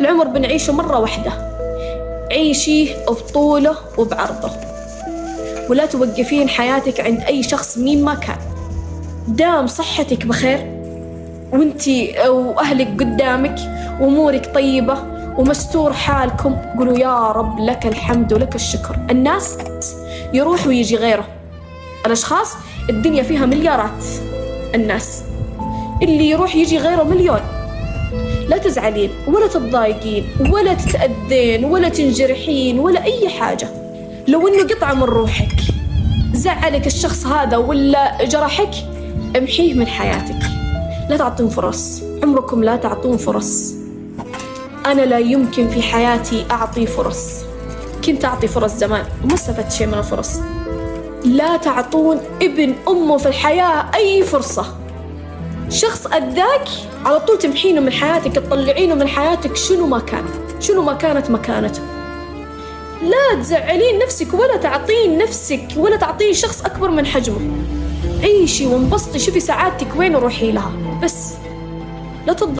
العمر بنعيشه مرة واحدة، عيشيه بطوله وبعرضه، ولا توقفين حياتك عند أي شخص مين ما كان. دام صحتك بخير وانتي وأهلك قدامك وأمورك طيبة ومستور حالكم، قولوا يا رب لك الحمد ولك الشكر. الناس يروح ويجي غيره، الأشخاص الدنيا فيها مليارات الناس، اللي يروح يجي غيره مليون. لا تزعلين ولا تتضايقين ولا تتأذين ولا تنجرحين ولا أي حاجة. لو إنه قطعة من روحك زعلك الشخص هذا ولا جرحك، امحيه من حياتك. لا تعطون فرص، عمركم لا تعطون فرص. أنا لا يمكن في حياتي أعطي فرص، كنت أعطي فرص زمان وما استفدت شيء من الفرص. لا تعطون ابن أمه في الحياة أي فرصة. شخص أذاك على طول تمحينه من حياتك، تطلعينه من حياتك شنو ما كانت مكانته. لا تزعلين نفسك ولا تعطين نفسك ولا تعطين شخص أكبر من حجمه. عيشي وانبسطي، شوفي سعادتك وين وروحي لها، بس لا تض